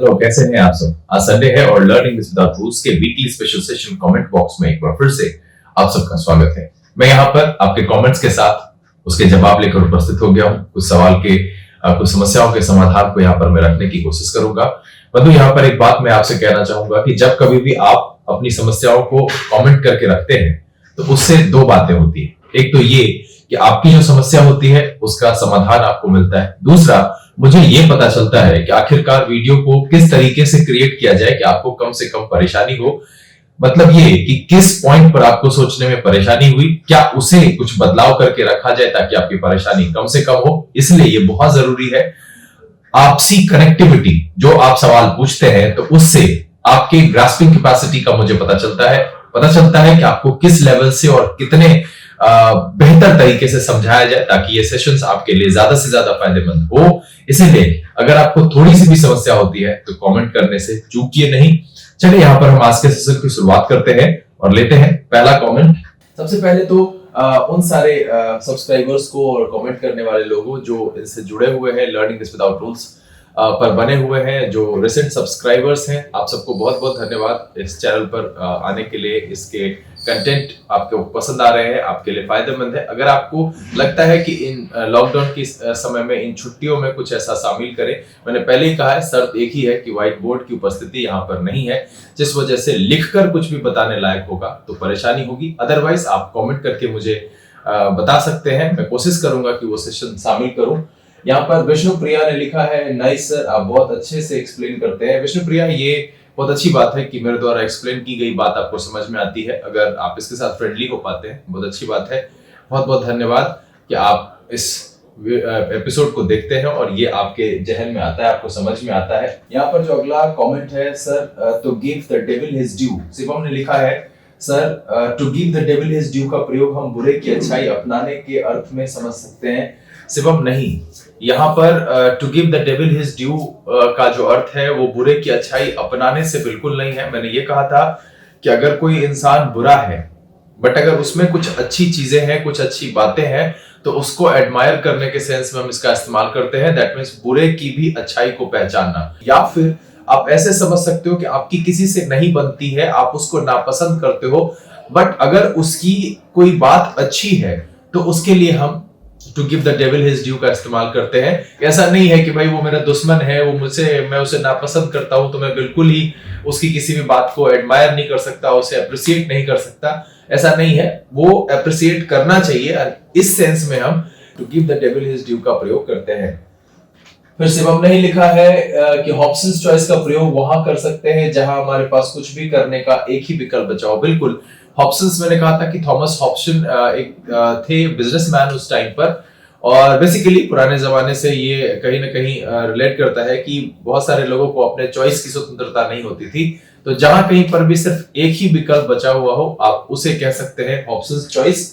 Hello, कैसे हैं आप सब। आज संडे है और लर्निंग विदाउट रूल्स के weekly special session comment box में एक बार फिर से आप सबका स्वागत है। मैं यहाँ पर आपके कमेंट्स के साथ उसके जवाब लेकर उपस्थित हो गया हूँ। कुछ सवाल के कुछ समस्याओं के समाधान को यहाँ पर मैं रखने की कोशिश करूंगा। परंतु यहाँ पर एक बात मैं आपसे कहना चाहूंगा कि जब कभी भी आप अपनी समस्याओं को कमेंट करके रखते हैं तो उससे दो बातें होती है। एक तो ये कि आपकी जो समस्या होती है उसका समाधान आपको मिलता है। दूसरा, मुझे ये पता चलता है कि आखिरकार वीडियो को किस तरीके से क्रिएट किया जाए कि आपको कम से कम परेशानी हो। मतलब ये कि किस पॉइंट पर आपको सोचने में परेशानी हुई, क्या उसे कुछ बदलाव करके रखा जाए ताकि आपकी परेशानी कम से कम हो। इसलिए ये बहुत जरूरी है। आपसी कनेक्टिविटी, जो आप सवाल पूछते हैं तो उससे आपके ग्रास्पिंग कैपेसिटी का मुझे पता चलता है कि आपको किस लेवल से और कितने बेहतर तरीके से समझाया जाए ताकि ये सेशंस आपके लिए ज्यादा से ज्यादा फायदेमंद हो। इसीलिए अगर आपको थोड़ी सी भी समस्या होती है तो कमेंट करने से चूकिए नहीं। चलिए यहाँ पर हम आज के सेशन की शुरुआत करते हैं और लेते हैं पहला कमेंट। सबसे पहले तो उन सारे सब्सक्राइबर्स को और कमेंट करने वाले लोगों जो इससे जुड़े हुए हैं, लर्निंग दिस विदाउट रूल्स पर बने हुए हैं, जो रिसेंट सब्सक्राइबर्स हैं, आप सबको बहुत बहुत धन्यवाद इस चैनल पर आने के लिए। इसके कंटेंट आपको पसंद आ रहे हैं, आपके लिए फायदेमंद है। अगर आपको लगता है कि इन लॉकडाउन के समय में, इन छुट्टियों में कुछ ऐसा शामिल करें, मैंने पहले ही कहा है, शर्त एक ही है कि व्हाइट बोर्ड की उपस्थिति यहाँ पर नहीं है, जिस वजह से लिखकर कुछ भी बताने लायक होगा तो परेशानी होगी। अदरवाइज आप कमेंट करके मुझे बता सकते हैं, मैं कोशिश करूंगा कि वो सेशन शामिल करूं। यहाँ पर विष्णु प्रिया ने लिखा है, नाइस सर, आप बहुत अच्छे से एक्सप्लेन करते हैं। विष्णु प्रिया, ये बहुत अच्छी बात है कि मेरे द्वारा एक्सप्लेन की गई बात आपको समझ में आती है। अगर आप इसके साथ फ्रेंडली हो पाते हैं, बहुत अच्छी बात है। बहुत बहुत धन्यवाद कि आप इस एपिसोड को देखते हैं और ये आपके जहन में आता है, आपको समझ में आता है। यहाँ पर जो अगला कमेंट है, सर तो give the devil his due. Shivam ने लिखा है, sir to give the devil his due का प्रयोग हम बुरे की अच्छाई अपनाने के अर्थ में समझ सकते हैं। शिवम, नहीं, यहाँ पर to give the devil his due का जो अर्थ है वो बुरे की अच्छाई अपनाने से बिल्कुल नहीं है। मैंने ये कहा था कि अगर कोई इंसान बुरा है बट अगर उसमें कुछ अच्छी चीजें हैं, कुछ अच्छी बातें हैं, तो उसको एडमायर करने के सेंस में हम इसका इस्तेमाल करते हैं। दैट मीन्स बुरे की भी अच्छाई को पहचानना। या फिर आप ऐसे समझ सकते हो कि आपकी किसी से नहीं बनती है, आप उसको नापसंद करते हो, बट अगर उसकी कोई बात अच्छी है तो उसके लिए हम to give the devil his due का इस्तेमाल करते हैं। ऐसा नहीं है कि भाई वो मेरा दुश्मन है, वो मैं उसे नापसंद करता हूं तो मैं बिल्कुल ही उसकी किसी भी बात को एडमायर नहीं कर सकता, उसे अप्रिशिएट नहीं कर सकता। ऐसा नहीं है, वो अप्रिशिएट करना चाहिए। इस सेंस में हम to give the devil his due का प्रयोग करते हैं। फिर शिवम ने लिखा है कि हॉब्सन्स चॉइस का प्रयोग वहां कर सकते हैं जहां हमारे पास कुछ भी करने का एक ही विकल्प बचा हो। बिल्कुल, हॉब्सन्स, मैंने कहा था कि थॉमस हॉब्सन एक थे बिजनेसमैन उस टाइम पर, और बेसिकली पुराने जमाने से ये कहीं ना कहीं रिलेट करता है कि बहुत सारे लोगों को अपने चॉइस की स्वतंत्रता नहीं होती थी। तो जहां कहीं पर भी सिर्फ एक ही विकल्प बचा हुआ हो, आप उसे कह सकते हैं हॉब्सन्स चॉइस।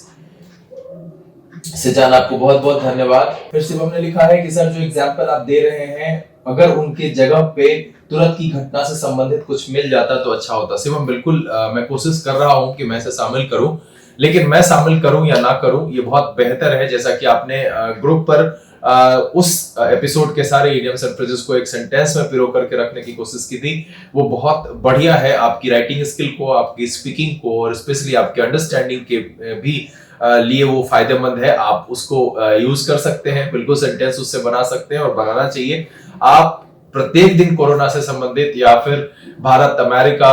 सिजान, आपको बहुत बहुत धन्यवाद। फिर शिवम ने लिखा है कि सर जो एग्जाम्पल आप दे रहे हैं, अगर उनके जगह पे तुरंत की घटना से संबंधित कुछ मिल जाता तो अच्छा होता। शिवम, बिल्कुल मैं कोशिश कर रहा हूं कि मैं इसे शामिल करूं, लेकिन मैं शामिल करूं या ना करूं ये बहुत बेहतर है। जैसा कि आपने ग्रुप पर उस एपिसोड के सारे इडियम्स एंड फ्रेजेस को एक सेंटेंस में पिरो करके रखने की कोशिश की थी, वो बहुत बढ़िया है। आपकी राइटिंग स्किल को, आपकी स्पीकिंग को और स्पेशली आपके अंडरस्टैंडिंग के भी लिए वो फायदेमंद है। आप उसको यूज कर सकते हैं, बिल्कुल सेंटेंस उससे बना सकते हैं और बनाना चाहिए। आप प्रत्येक दिन कोरोना से संबंधित या फिर Bharat, America,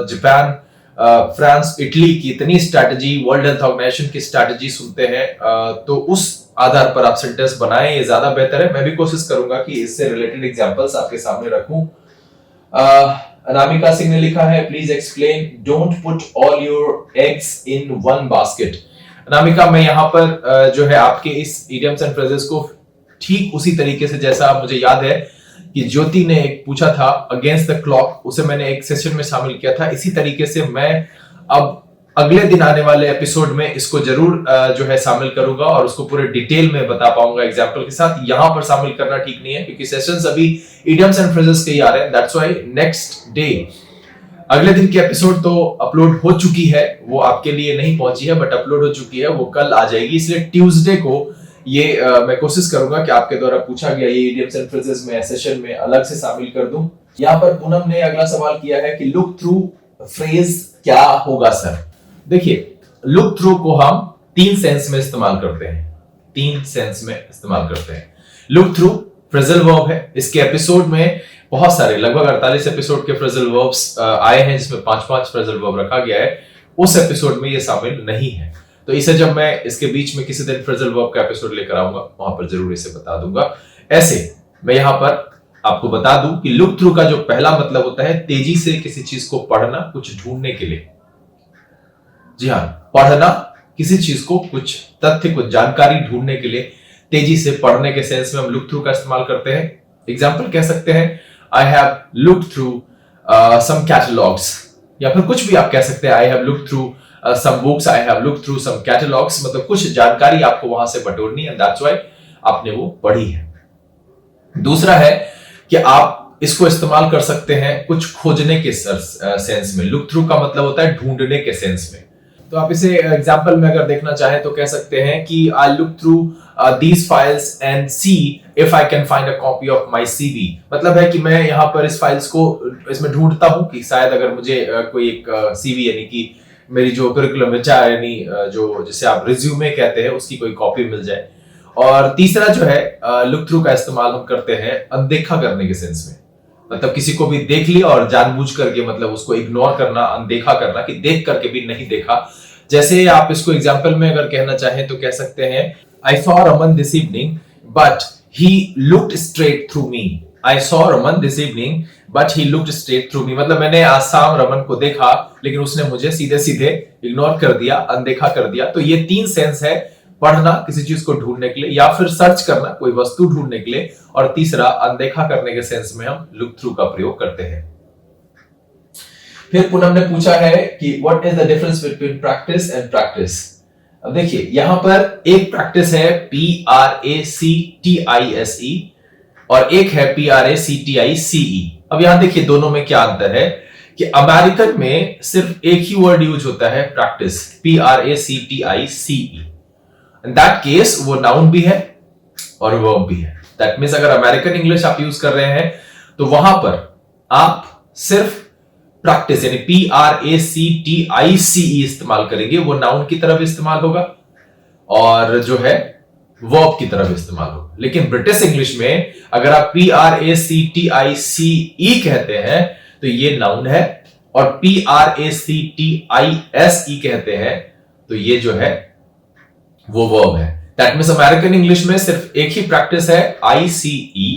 Japan, France, Italy की इतनी स्ट्रैटेजी, वर्ल्ड हेल्थ ऑर्गेनाइजेशन की स्ट्रैटेजी सुनते हैं, तो उस आधार पर आप सेंटेंस बनाएं, ये ज्यादा बेहतर है। मैं भी कोशिश करूंगा कि इससे रिलेटेड एग्जांपल्स आपके सामने रखूं। अनामिका सिंह ने लिखा है, please explain don't put all your eggs in one basket. Anamika, मैं यहाँ पर जो है आपके इस इडियम्स एंड फ्रेजेस को ठीक उसी तरीके से, जैसा मुझे याद है कि ज्योति ने एक पूछा था अगेंस्ट द क्लॉक, उसे मैंने एक सेशन में शामिल किया था, इसी तरीके से मैं अब अगले दिन आने वाले एपिसोड में इसको जरूर जो है शामिल करूंगा और उसको पूरे डिटेल में बता पाऊंगा एग्जांपल के साथ। यहां पर शामिल करना ठीक नहीं है क्योंकि सेशंस अभी इडियम्स एंड फ्रेजेस के ही आ रहे हैं। दैट्स व्हाई नेक्स्ट डे, अगले दिन की एपिसोड तो अपलोड हो चुकी है, वो आपके लिए नहीं पहुंची है बट अपलोड हो चुकी है, वो कल आ जाएगी। इसलिए ट्यूसडे को ये मैं कोशिश करूंगा कि आपके द्वारा पूछा गया ये इडियम्स एंड फ्रेजेस में सेशन में अलग से शामिल कर दूं। यहां पर पूनम ने अगला सवाल किया है कि लुक थ्रू फ्रेज क्या होगा सर। देखिए, लुक थ्रू को हम तीन सेंस में इस्तेमाल करते हैं, तीन सेंस में इस्तेमाल करते हैं। लुक थ्रू फ्रेजल वर्ब है। इसके एपिसोड में बहुत सारे, लगभग 48 एपिसोड के फ्रेजल वर्ब्स आए हैं, जिसमें 5-5 फ्रेजल वर्ब रखा गया है। उस एपिसोड में ये शामिल नहीं है, तो इसे जब मैं इसके बीच में किसी दिन फ्रेजल वर्ब का एपिसोड लेकर आऊंगा, वहां पर जरूर इसे बता दूंगा। ऐसे मैं यहां पर आपको बता दूं कि लुक थ्रू का जो पहला मतलब होता है तेजी से किसी चीज को पढ़ना, कुछ ढूंढने के लिए। जी हां, पढ़ना किसी चीज को, कुछ तथ्य, कुछ जानकारी ढूंढने के लिए तेजी से पढ़ने के सेंस में हम लुक थ्रू का इस्तेमाल करते हैं। एग्जाम्पल कह सकते हैं, I have looked through some catalogues, या फिर कुछ भी आप कह सकते हैं, I have looked through some books, I have looked through some catalogues. मतलब कुछ जानकारी आपको वहां से बटोरनी है, दैट्स व्हाई आपने वो पढ़ी है। दूसरा है कि आप इसको इस्तेमाल कर सकते हैं कुछ खोजने के सेंस में। लुक थ्रू का मतलब होता है ढूंढने के सेंस में। तो आप इसे एग्जांपल में अगर देखना चाहें तो कह सकते हैं कि I look through these files and see if I can find a copy of my CV. मतलब है कि मैं यहाँ पर इस फाइल्स को इसमें ढूंढता हूं कि शायद अगर मुझे कोई एक सीवी यानी कि मेरी जो करिकुलम यानी जो जिसे आप रिज्यूमे कहते हैं उसकी कोई कॉपी मिल जाए। और तीसरा जो है लुक थ्रू का इस्तेमाल हम करते हैं अनदेखा करने के सेंस में। मतलब किसी को भी देख लिया और जानबूझ करके, मतलब उसको इग्नोर करना, अनदेखा करना, कि देख करके भी नहीं देखा। जैसे आप इसको एग्जांपल में अगर कहना चाहें तो कह सकते हैं, I saw Raman this evening but he looked straight through me. I saw Raman this evening but he looked straight through me. मतलब मैंने आज शाम रमन को देखा लेकिन उसने मुझे सीधे सीधे इग्नोर कर दिया, अनदेखा कर दिया। तो ये तीन सेंस है, पढ़ना किसी चीज को ढूंढने के लिए, या फिर सर्च करना कोई वस्तु ढूंढने के लिए, और तीसरा अनदेखा करने के सेंस में हम लुक थ्रू का प्रयोग करते हैं। फिर पूनम ने पूछा है कि what is the difference between practice and practice. अब देखिए, यहां पर एक प्रैक्टिस है PRACTISE और एक है PRACTICE। अब यहां देखिए दोनों में क्या अंतर है कि अमेरिकन में सिर्फ एक ही वर्ड यूज होता है, practice, PRACTICE। In that case वो नाउन भी है और वर्ब भी है। That means अगर अमेरिकन इंग्लिश आप यूज कर रहे हैं तो वहां पर आप सिर्फ प्रैक्टिस यानी PRACTICE इस्तेमाल करेंगे, वो नाउन की तरफ इस्तेमाल होगा और जो है वर्ब की तरफ इस्तेमाल होगा। लेकिन ब्रिटिश इंग्लिश में अगर आप PRACTICE कहते हैं तो ये नाउन है, और PRACTISE कहते हैं तो ये जो है वो वर्ब है। दैट मींस अमेरिकन इंग्लिश में सिर्फ एक ही प्रैक्टिस है, ICE,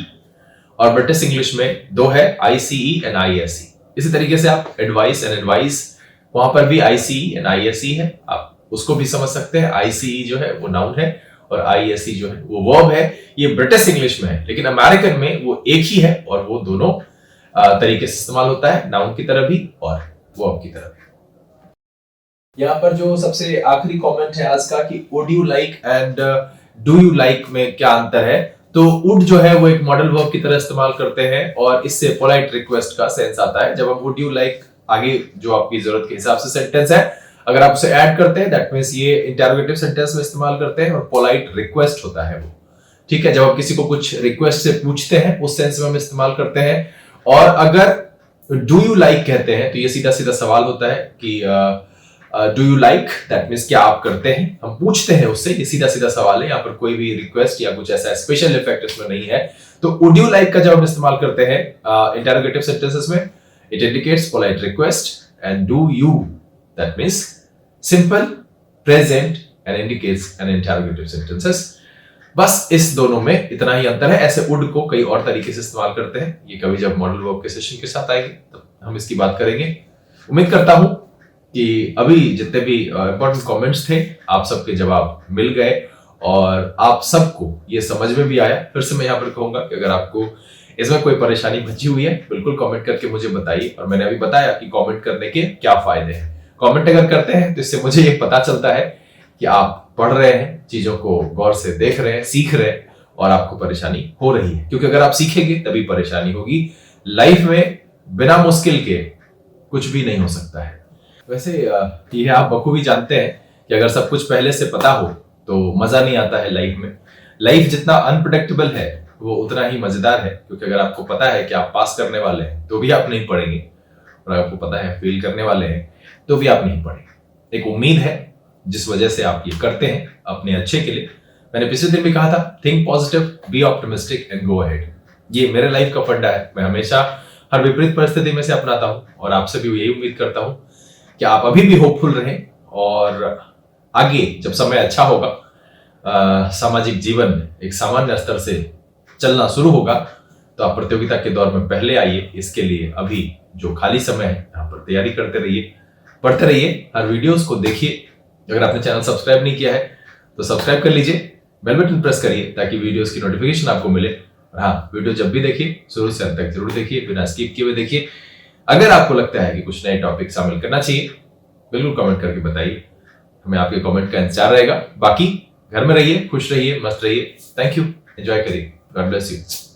और ब्रिटिश इंग्लिश में दो है, ICE एंड ISE। इसी तरीके से आप एडवाइस एंड एडवाइस, वहां पर भी ICE एंड ISE है, आप उसको भी समझ सकते हैं। ICE जो है वो नाउन है और ISE जो है वो वर्ब है। ये ब्रिटिश इंग्लिश में है, लेकिन अमेरिकन में वो एक ही है और वो दोनों तरीके से इस्तेमाल होता है, नाउन की तरह भी और वर्ब की तरह भी। यहाँ पर जो सबसे आखिरी कमेंट है आज का कि would you like and do you like में क्या अंतर है। तो वुड जो है वो एक मॉडल वर्ब की तरह इस्तेमाल करते हैं और इससे पोलाइट रिक्वेस्ट का सेंस आता है। जब हम वुड यू लाइक आगे जो आपकी जरूरत के हिसाब से सेंटेंस है, अगर आप उसे ऐड करते हैं दैट मींस ये इंटरोगेटिव सेंटेंस में इस्तेमाल करते हैं और पोलाइट रिक्वेस्ट होता है वो। ठीक है, जब आप किसी को कुछ रिक्वेस्ट से पूछते हैं उस सेंस में हम इस्तेमाल करते हैं। और अगर डू यू लाइक कहते हैं तो ये सीधा सीधा सवाल होता है कि do you like, that means क्या आप करते हैं, हम पूछते हैं उससे, ये सीधा सीधा सवाल है, यहाँ पर कोई भी रिक्वेस्ट या कुछ ऐसा स्पेशल इफेक्ट इसमें नहीं है। तो वुड यू लाइक का जब हम इस्तेमाल करते हैं इंटरोगेटिव सेंटेंसेस में, it indicates polite request, and do you that means simple present and indicates an interrogative sentences. बस इस दोनों में इतना ही अंतर है। ऐसे वुड को कई और तरीके से इस्तेमाल करते हैं, ये कभी जब मॉडल वर्ब के सेशन के साथ आएंगे तब हम इसकी बात करेंगे। उम्मीद करता हूं कि अभी जितने भी इंपॉर्टेंट कमेंट्स थे आप सबके जवाब मिल गए और आप सबको ये समझ में भी आया। फिर से मैं यहाँ पर कहूंगा कि अगर आपको इसमें कोई परेशानी बची हुई है बिल्कुल कमेंट करके मुझे बताइए। और मैंने अभी बताया कि कमेंट करने के क्या फायदे हैं। कमेंट अगर करते हैं तो इससे मुझे ये पता चलता है कि आप पढ़ रहे हैं, चीजों को गौर से देख रहे हैं, सीख रहे हैं और आपको परेशानी हो रही है, क्योंकि अगर आप सीखेंगे तभी परेशानी होगी। लाइफ में बिना मुश्किल के कुछ भी नहीं हो सकता है। वैसे ये आप बखूबी जानते हैं कि अगर सब कुछ पहले से पता हो तो मजा नहीं आता है लाइफ में। लाइफ जितना अनप्रेडिक्टेबल है वो उतना ही मजेदार है, क्योंकि अगर आपको पता है कि आप पास करने वाले हैं तो भी आप नहीं पढ़ेंगे, और अगर आपको पता है फेल करने वाले हैं तो भी आप नहीं पढ़ेंगे। एक उम्मीद है जिस वजह से आप ये करते हैं अपने अच्छे के लिए। मैंने पिछले दिन भी कहा था, think positive, be optimistic and go ahead. ये मेरे लाइफ का फंडा है। मैं हमेशा हर विपरीत परिस्थिति में से अपनाता हूं, और आपसे भी यही उम्मीद करता हूं कि आप अभी भी होपफुल रहें, और आगे जब समय अच्छा होगा, सामाजिक जीवन एक सामान्य स्तर से चलना शुरू होगा, तो आप प्रतियोगिता के दौर में पहले आइए। इसके लिए अभी जो खाली समय है यहाँ पर तैयारी करते रहिए, पढ़ते रहिए, हर वीडियोस को देखिए। अगर आपने चैनल सब्सक्राइब नहीं किया है तो सब्सक्राइब कर लीजिए, बेल बटन प्रेस करिए ताकि वीडियोस की नोटिफिकेशन आपको मिले। और हाँ, वीडियो जब भी देखिए शुरू से अंत तक जरूर देखिए, बिना स्किप किए हुए देखिए। अगर आपको लगता है कि कुछ नए टॉपिक शामिल करना चाहिए, बिल्कुल कमेंट करके बताइए, हमें आपके कमेंट का इंतजार रहेगा। बाकी घर में रहिए, खुश रहिए, मस्त रहिए। थैंक यू, एंजॉय करिए। God bless you.